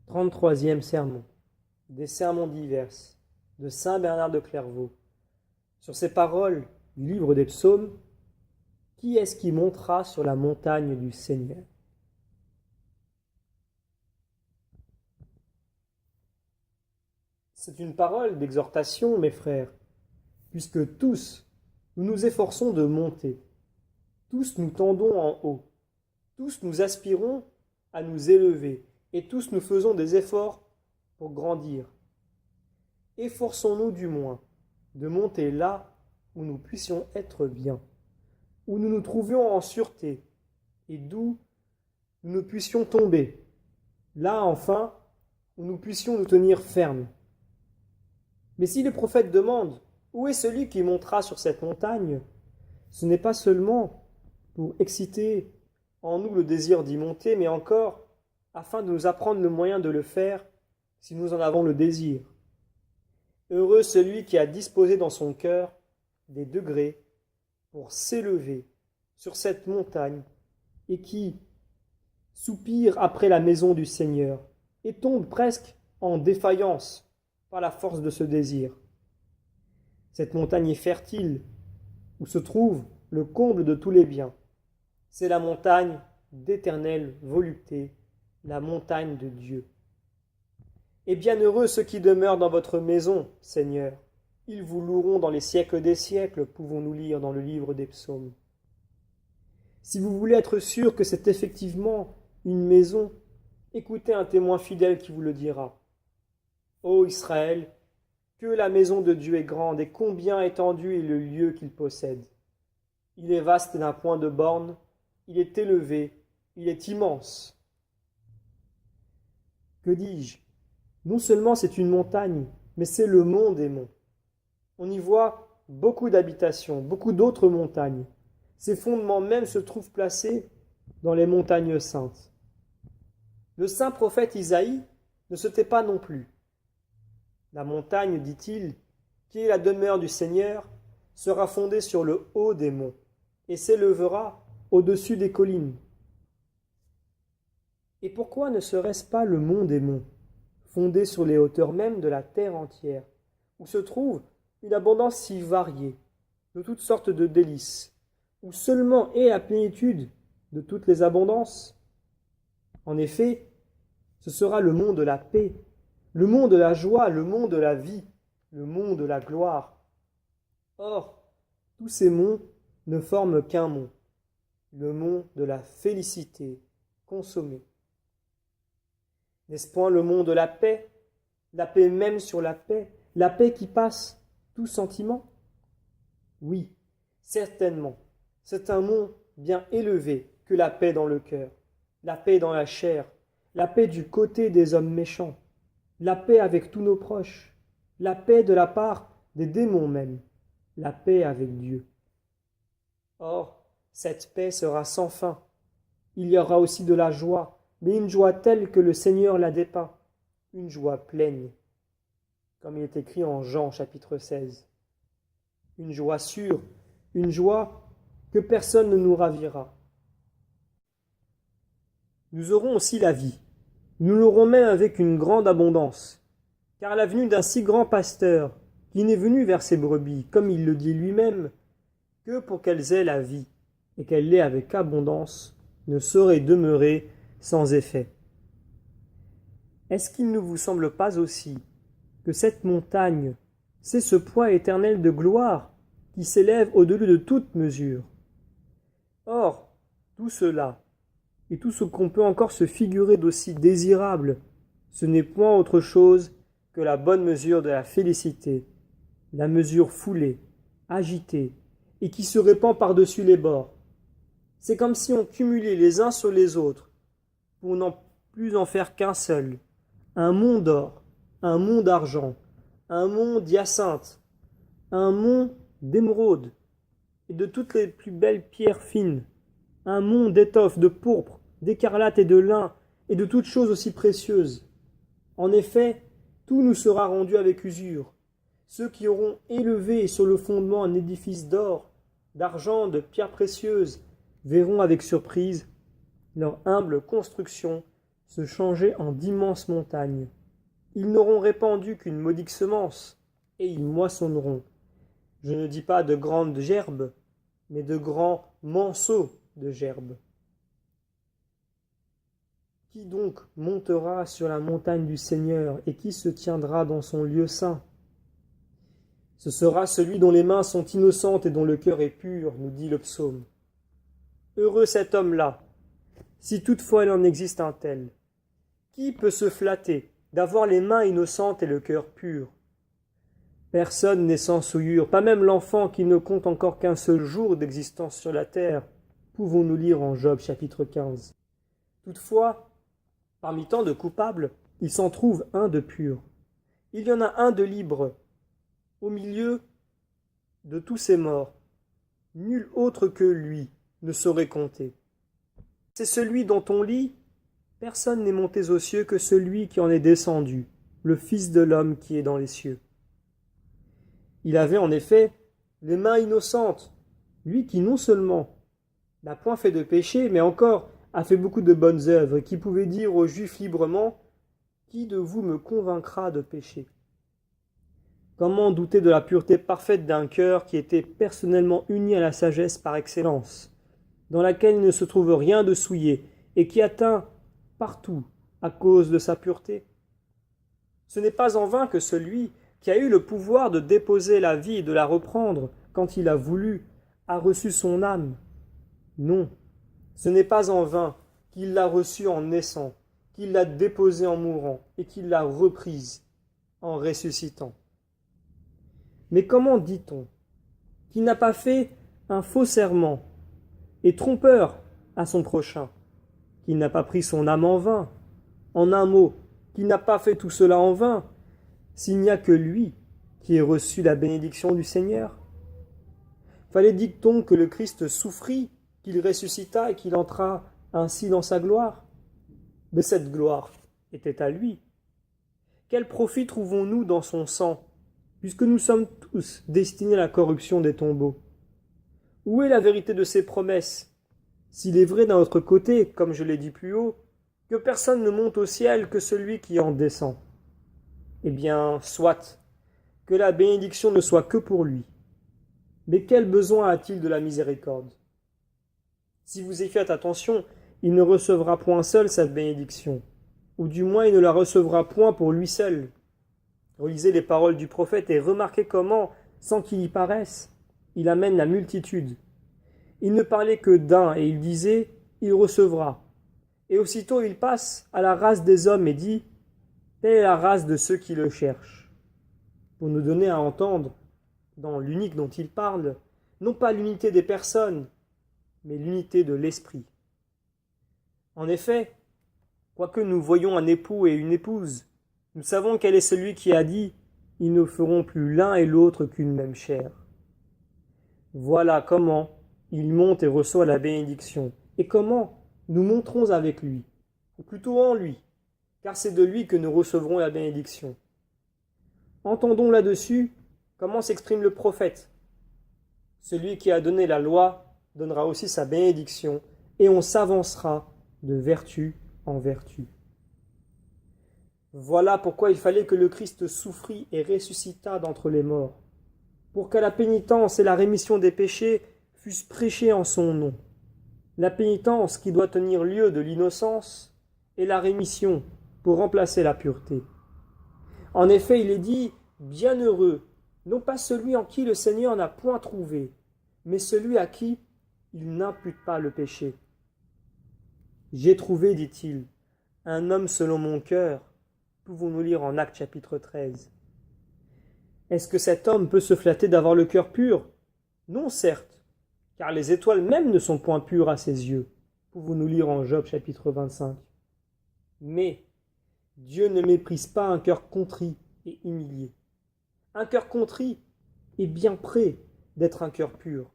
33e sermon, des sermons divers, de saint Bernard de Clairvaux. Sur ces paroles du livre des psaumes, qui est-ce qui montera sur la montagne du Seigneur? C'est une parole d'exhortation, mes frères, puisque tous, nous nous efforçons de monter, tous nous tendons en haut, tous nous aspirons à nous élever, et tous nous faisons des efforts pour grandir. Efforçons-nous du moins de monter là où nous puissions être bien, où nous nous trouvions en sûreté, et d'où nous ne puissions tomber, là enfin où nous puissions nous tenir fermes. Mais si le prophète demande « Où est celui qui montera sur cette montagne ?», ce n'est pas seulement pour exciter en nous le désir d'y monter, mais encore afin de nous apprendre le moyen de le faire si nous en avons le désir. Heureux celui qui a disposé dans son cœur des degrés pour s'élever sur cette montagne et qui soupire après la maison du Seigneur et tombe presque en défaillance par la force de ce désir. Cette montagne est fertile où se trouve le comble de tous les biens. C'est la montagne d'éternelle volupté, la montagne de Dieu. Et bienheureux ceux qui demeurent dans votre maison, Seigneur. Ils vous loueront dans les siècles des siècles, pouvons-nous lire dans le livre des psaumes. Si vous voulez être sûr que c'est effectivement une maison, écoutez un témoin fidèle qui vous le dira. Ô Israël, que la maison de Dieu est grande et combien étendu est le lieu qu'il possède. Il est vaste d'un point de borne, il est élevé, il est immense. Que dis-je? Non seulement c'est une montagne, mais c'est le mont des monts. On y voit beaucoup d'habitations, beaucoup d'autres montagnes. Ses fondements même se trouvent placés dans les montagnes saintes. Le saint prophète Isaïe ne se tait pas non plus. La montagne, dit-il, qui est la demeure du Seigneur, sera fondée sur le haut des monts et s'élèvera au-dessus des collines. Et pourquoi ne serait-ce pas le mont des monts, fondé sur les hauteurs mêmes de la terre entière, où se trouve une abondance si variée, de toutes sortes de délices, où seulement est la plénitude de toutes les abondances? En effet, ce sera le mont de la paix, le mont de la joie, le mont de la vie, le mont de la gloire. Or, tous ces monts ne forment qu'un mont, le mont de la félicité consommée. N'est-ce point le mont de la paix même sur la paix qui passe tout sentiment? Oui, certainement, c'est un mont bien élevé que la paix dans le cœur, la paix dans la chair, la paix du côté des hommes méchants, la paix avec tous nos proches, la paix de la part des démons même, la paix avec Dieu. Or, cette paix sera sans fin. Il y aura aussi de la joie, mais une joie telle que le Seigneur la dépeint, une joie pleine, comme il est écrit en Jean chapitre 16. Une joie sûre, une joie que personne ne nous ravira. Nous aurons aussi la vie. Nous l'aurons même avec une grande abondance, car la venue d'un si grand pasteur, qui n'est venu vers ses brebis, comme il le dit lui-même, que pour qu'elles aient la vie, et qu'elles l'aient avec abondance, ne saurait demeurer sans effet. Est-ce qu'il ne vous semble pas aussi que cette montagne, c'est ce poids éternel de gloire qui s'élève au-delà de toute mesure? Or, tout cela, et tout ce qu'on peut encore se figurer d'aussi désirable, ce n'est point autre chose que la bonne mesure de la félicité, la mesure foulée, agitée, et qui se répand par-dessus les bords. C'est comme si on cumulait les uns sur les autres, pour n'en plus en faire qu'un seul, un mont d'or, un mont d'argent, un mont d'hyacinthe, un mont d'émeraude, et de toutes les plus belles pierres fines, un mont d'étoffe, de pourpre, d'écarlate et de lin, et de toutes choses aussi précieuses. En effet, tout nous sera rendu avec usure. Ceux qui auront élevé sur le fondement un édifice d'or, d'argent, de pierres précieuses, verront avec surprise leur humble construction se changer en d'immenses montagnes. Ils n'auront répandu qu'une modique semence, et ils moissonneront. Je ne dis pas de grandes gerbes, mais de grands monceaux de gerbes. Qui donc montera sur la montagne du Seigneur, et qui se tiendra dans son lieu saint? Ce sera celui dont les mains sont innocentes et dont le cœur est pur, nous dit le psaume. Heureux cet homme-là, si toutefois il en existe un tel. Qui peut se flatter d'avoir les mains innocentes et le cœur pur? Personne n'est sans souillure, pas même l'enfant qui ne compte encore qu'un seul jour d'existence sur la terre, pouvons-nous lire en Job chapitre 15. Toutefois, parmi tant de coupables, il s'en trouve un de pur. Il y en a un de libre, au milieu de tous ces morts. Nul autre que lui ne saurait compter. C'est celui dont on lit « Personne n'est monté aux cieux que celui qui en est descendu, le Fils de l'homme qui est dans les cieux. » Il avait en effet les mains innocentes, lui qui non seulement n'a point fait de péché, mais encore a fait beaucoup de bonnes œuvres, qui pouvait dire aux Juifs librement « Qui de vous me convaincra de péché ?» Comment douter de la pureté parfaite d'un cœur qui était personnellement uni à la sagesse par excellence, dans laquelle il ne se trouve rien de souillé et qui atteint partout à cause de sa pureté? Ce n'est pas en vain que celui qui a eu le pouvoir de déposer la vie et de la reprendre quand il a voulu a reçu son âme. Non, ce n'est pas en vain qu'il l'a reçue en naissant, qu'il l'a déposée en mourant et qu'il l'a reprise en ressuscitant. Mais comment dit-on qu'il n'a pas fait un faux serment et trompeur à son prochain, qu'il n'a pas pris son âme en vain, en un mot, qu'il n'a pas fait tout cela en vain, s'il n'y a que lui qui ait reçu la bénédiction du Seigneur? Fallait dit-on que le Christ souffrit, qu'il ressuscita et qu'il entra ainsi dans sa gloire? Mais cette gloire était à lui. Quel profit trouvons-nous dans son sang, puisque nous sommes tous destinés à la corruption des tombeaux? Où est la vérité de ses promesses? S'il est vrai d'un autre côté, comme je l'ai dit plus haut, que personne ne monte au ciel que celui qui en descend. Eh bien, soit, que la bénédiction ne soit que pour lui. Mais quel besoin a-t-il de la miséricorde? Si vous y faites attention, il ne recevra point seul cette bénédiction, ou du moins il ne la recevra point pour lui seul. Relisez les paroles du prophète et remarquez comment, sans qu'il y paraisse, il amène la multitude. Il ne parlait que d'un et il disait « il recevra ». Et aussitôt il passe à la race des hommes et dit « telle est la race de ceux qui le cherchent », pour nous donner à entendre, dans l'unique dont il parle, non pas l'unité des personnes, mais l'unité de l'esprit. En effet, quoique nous voyions un époux et une épouse, nous savons quel est celui qui a dit « ils ne feront plus l'un et l'autre qu'une même chair ». Voilà comment il monte et reçoit la bénédiction, et comment nous monterons avec lui, ou plutôt en lui, car c'est de lui que nous recevrons la bénédiction. Entendons là-dessus comment s'exprime le prophète. Celui qui a donné la loi donnera aussi sa bénédiction, et on s'avancera de vertu en vertu. Voilà pourquoi il fallait que le Christ souffrit et ressuscitât d'entre les morts, pour que la pénitence et la rémission des péchés fussent prêchées en son nom. La pénitence qui doit tenir lieu de l'innocence et la rémission pour remplacer la pureté. En effet, il est dit « bienheureux, non pas celui en qui le Seigneur n'a point trouvé, mais celui à qui il n'impute pas le péché. » J'ai trouvé, dit-il, un homme selon mon cœur, pouvons-nous lire en Actes chapitre 13. Est-ce que cet homme peut se flatter d'avoir le cœur pur? Non, certes, car les étoiles même ne sont point pures à ses yeux, pouvons-nous lire en Job chapitre 25. Mais Dieu ne méprise pas un cœur contrit et humilié. Un cœur contrit est bien près d'être un cœur pur.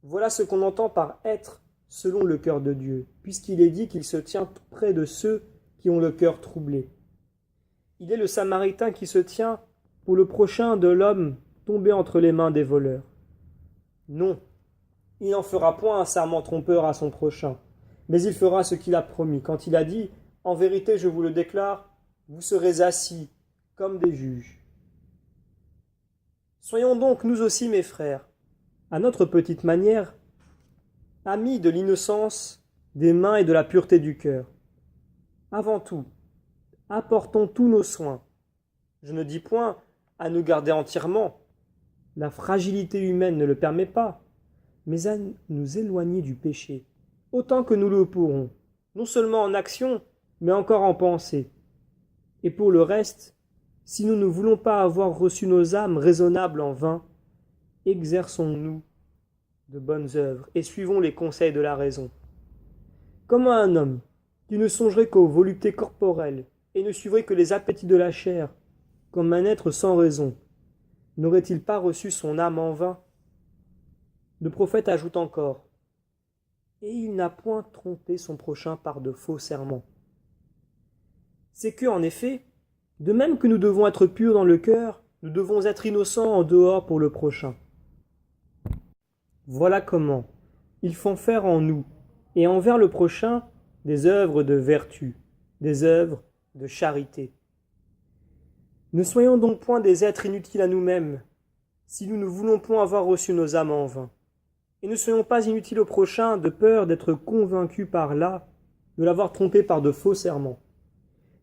Voilà ce qu'on entend par être selon le cœur de Dieu, puisqu'il est dit qu'il se tient tout près de ceux qui ont le cœur troublé. Il est le Samaritain qui se tient pour le prochain de l'homme tombé entre les mains des voleurs. Non, il n'en fera point un serment trompeur à son prochain, mais il fera ce qu'il a promis, quand il a dit en vérité, je vous le déclare, vous serez assis comme des juges. Soyons donc, nous aussi, mes frères, à notre petite manière, amis de l'innocence des mains et de la pureté du cœur. Avant tout, apportons tous nos soins. Je ne dis point à nous garder entièrement, la fragilité humaine ne le permet pas, mais à nous éloigner du péché, autant que nous le pourrons, non seulement en action, mais encore en pensée. Et pour le reste, si nous ne voulons pas avoir reçu nos âmes raisonnables en vain, exerçons-nous de bonnes œuvres et suivons les conseils de la raison. Comment un homme qui ne songerait qu'aux voluptés corporelles et ne suivrait que les appétits de la chair, comme un être sans raison, n'aurait-il pas reçu son âme en vain? Le prophète ajoute encore, et il n'a point trompé son prochain par de faux serments. C'est que, en effet, de même que nous devons être purs dans le cœur, nous devons être innocents en dehors pour le prochain. Voilà comment ils font faire en nous et envers le prochain des œuvres de vertu, des œuvres de charité. Ne soyons donc point des êtres inutiles à nous-mêmes, si nous ne voulons point avoir reçu nos âmes en vain. Et ne soyons pas inutiles au prochain de peur d'être convaincus par là, de l'avoir trompé par de faux serments.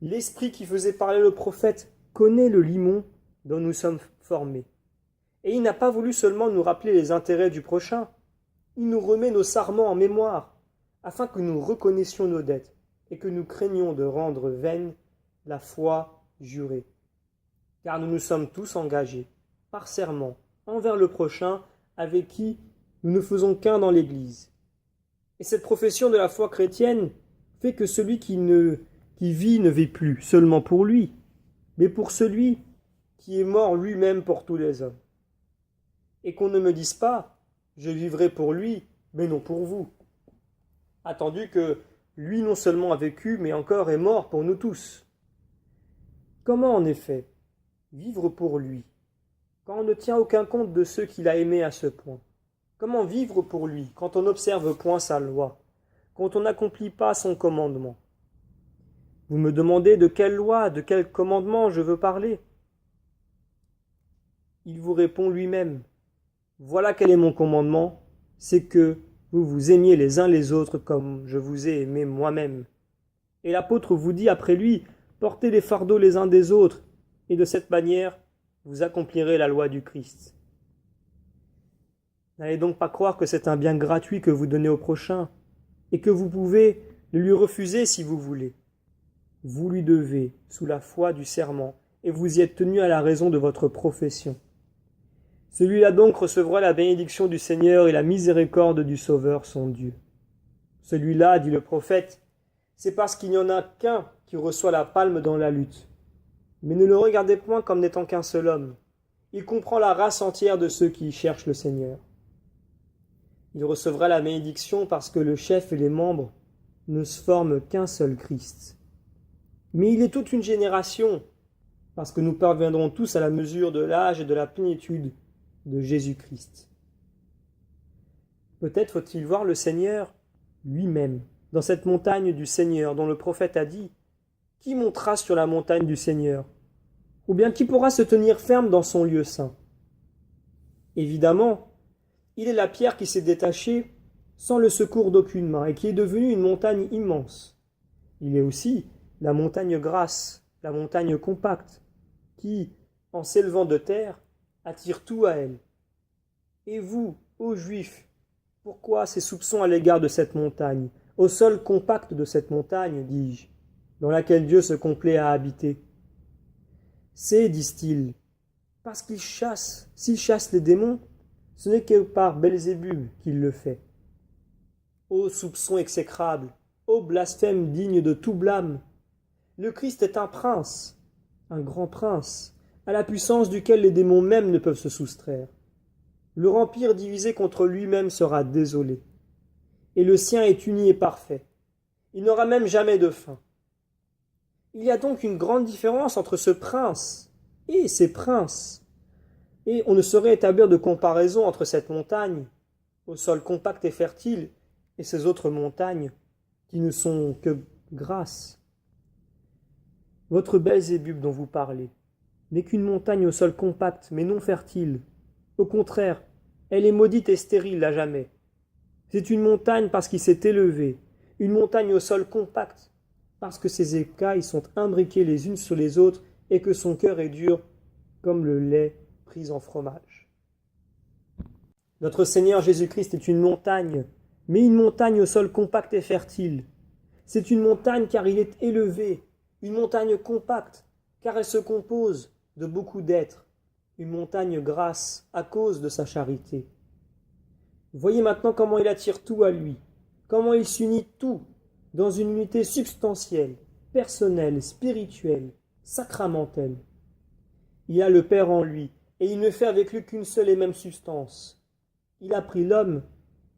L'esprit qui faisait parler le prophète connaît le limon dont nous sommes formés. Et il n'a pas voulu seulement nous rappeler les intérêts du prochain, il nous remet nos sarments en mémoire, afin que nous reconnaissions nos dettes et que nous craignions de rendre vaine la foi jurée. Car nous nous sommes tous engagés, par serment, envers le prochain avec qui nous ne faisons qu'un dans l'Église. Et cette profession de la foi chrétienne fait que celui qui vit ne vit plus seulement pour lui, mais pour celui qui est mort lui-même pour tous les hommes. Et qu'on ne me dise pas « je vivrai pour lui, mais non pour vous », attendu que lui non seulement a vécu, mais encore est mort pour nous tous. Comment en effet vivre pour lui, quand on ne tient aucun compte de ceux qu'il a aimés à ce point? Comment vivre pour lui, quand on n'observe point sa loi, quand on n'accomplit pas son commandement? Vous me demandez de quelle loi, de quel commandement je veux parler? Il vous répond lui-même. Voilà quel est mon commandement, c'est que vous vous aimiez les uns les autres comme je vous ai aimé moi-même. Et l'apôtre vous dit après lui, portez les fardeaux les uns des autres, et de cette manière, vous accomplirez la loi du Christ. N'allez donc pas croire que c'est un bien gratuit que vous donnez au prochain, et que vous pouvez le lui refuser si vous voulez. Vous lui devez, sous la foi du serment, et vous y êtes tenu à la raison de votre profession. Celui-là donc recevra la bénédiction du Seigneur et la miséricorde du Sauveur son Dieu. Celui-là, dit le prophète, c'est parce qu'il n'y en a qu'un qui reçoit la palme dans la lutte. Mais ne le regardez point comme n'étant qu'un seul homme. Il comprend la race entière de ceux qui cherchent le Seigneur. Il recevra la bénédiction parce que le chef et les membres ne se forment qu'un seul Christ. Mais il est toute une génération, parce que nous parviendrons tous à la mesure de l'âge et de la plénitude de Jésus-Christ. Peut-être faut-il voir le Seigneur lui-même, dans cette montagne du Seigneur dont le prophète a dit « Qui montera sur la montagne du Seigneur ?» Ou bien qui pourra se tenir ferme dans son lieu saint? Évidemment, il est la pierre qui s'est détachée sans le secours d'aucune main et qui est devenue une montagne immense. Il est aussi la montagne grasse, la montagne compacte, qui, en s'élevant de terre, attire tout à elle. Et vous, ô Juifs, pourquoi ces soupçons à l'égard de cette montagne, au sol compact de cette montagne, dis-je, dans laquelle Dieu se complaît à habiter? C'est, disent-ils, parce qu'il chasse, s'il chasse les démons, ce n'est que par Belzébub qu'il le fait. Ô soupçon exécrable, ô blasphème digne de tout blâme, le Christ est un prince, un grand prince, à la puissance duquel les démons même ne peuvent se soustraire. Leur empire divisé contre lui-même sera désolé, et le sien est uni et parfait. Il n'aura même jamais de fin. Il y a donc une grande différence entre ce prince et ces princes, et on ne saurait établir de comparaison entre cette montagne, au sol compact et fertile, et ces autres montagnes, qui ne sont que grasses, Votre Belzébub dont vous parlez n'est qu'une montagne au sol compact mais non fertile. Au contraire, elle est maudite et stérile à jamais. C'est une montagne parce qu'il s'est élevé, une montagne au sol compact, parce que ses écailles sont imbriquées les unes sur les autres et que son cœur est dur comme le lait pris en fromage. Notre Seigneur Jésus-Christ est une montagne, mais une montagne au sol compact et fertile. C'est une montagne car il est élevé, une montagne compacte, car elle se compose de beaucoup d'êtres, une montagne grasse à cause de sa charité. Voyez maintenant comment il attire tout à lui, comment il s'unit tout dans une unité substantielle, personnelle, spirituelle, sacramentelle. Il a le Père en lui, et il ne fait avec lui qu'une seule et même substance. Il a pris l'homme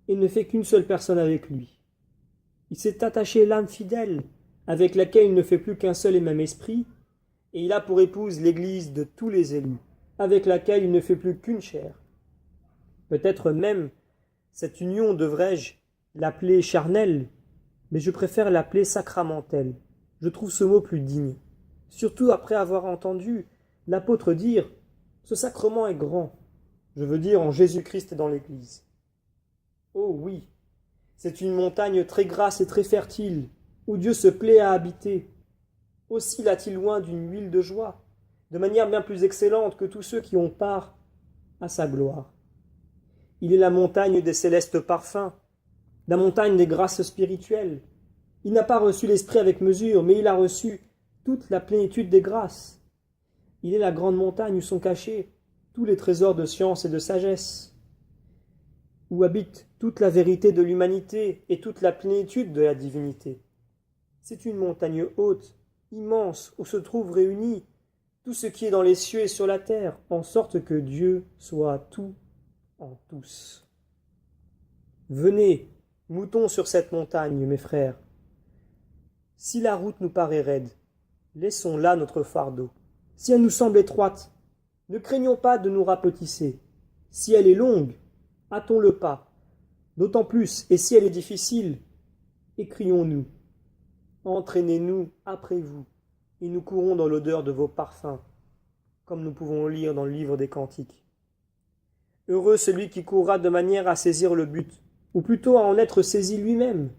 et ne fait qu'une seule personne avec lui. Il s'est attaché l'âme fidèle, avec laquelle il ne fait plus qu'un seul et même esprit, et il a pour épouse l'Église de tous les élus, avec laquelle il ne fait plus qu'une chair. Peut-être même cette union devrais-je l'appeler charnelle, mais je préfère l'appeler sacramentelle. Je trouve ce mot plus digne, surtout après avoir entendu l'apôtre dire « Ce sacrement est grand », je veux dire en Jésus-Christ et dans l'Église. Oh oui, c'est une montagne très grasse et très fertile, où Dieu se plaît à habiter. Aussi l'a-t-il loin d'une huile de joie, de manière bien plus excellente que tous ceux qui ont part à sa gloire. Il est la montagne des célestes parfums, la montagne des grâces spirituelles. Il n'a pas reçu l'Esprit avec mesure, mais il a reçu toute la plénitude des grâces. Il est la grande montagne où sont cachés tous les trésors de science et de sagesse, où habite toute la vérité de l'humanité et toute la plénitude de la divinité. C'est une montagne haute, immense, où se trouvent réunis tout ce qui est dans les cieux et sur la terre, en sorte que Dieu soit tout en tous. Venez, moutons sur cette montagne, mes frères. Si la route nous paraît raide, laissons là notre fardeau. Si elle nous semble étroite, ne craignons pas de nous rapetisser. Si elle est longue, hâtons le pas. D'autant plus, et si elle est difficile, écrions-nous. Entraînez-nous après vous, et nous courons dans l'odeur de vos parfums, comme nous pouvons lire dans le livre des Cantiques. Heureux celui qui courra de manière à saisir le but, ou plutôt à en être saisi lui-même,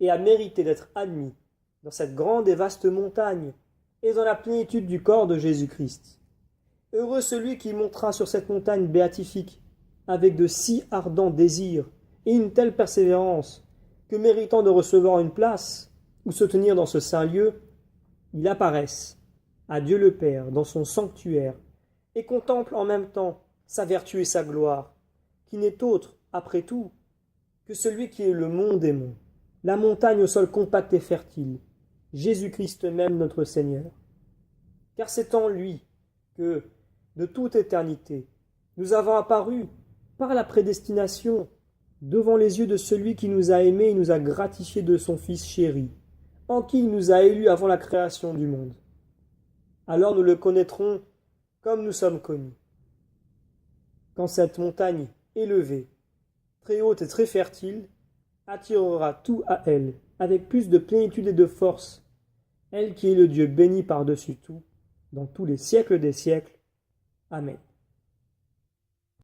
et à mériter d'être admis dans cette grande et vaste montagne, et dans la plénitude du corps de Jésus-Christ. Heureux celui qui montera sur cette montagne béatifique, avec de si ardents désirs et une telle persévérance, que méritant de recevoir une place, ou se tenir dans ce saint lieu, il apparaisse à Dieu le Père dans son sanctuaire, et contemple en même temps sa vertu et sa gloire, qui n'est autre, après tout, que celui qui est le mont des monts, la montagne au sol compact et fertile, Jésus-Christ même notre Seigneur. Car c'est en lui que, de toute éternité, nous avons apparu, par la prédestination, devant les yeux de celui qui nous a aimés et nous a gratifiés de son Fils chéri, en qui il nous a élus avant la création du monde. Alors nous le connaîtrons comme nous sommes connus. Quand cette montagne élevée, très haute et très fertile, attirera tout à elle, avec plus de plénitude et de force, elle qui est le Dieu béni par-dessus tout, dans tous les siècles des siècles. Amen.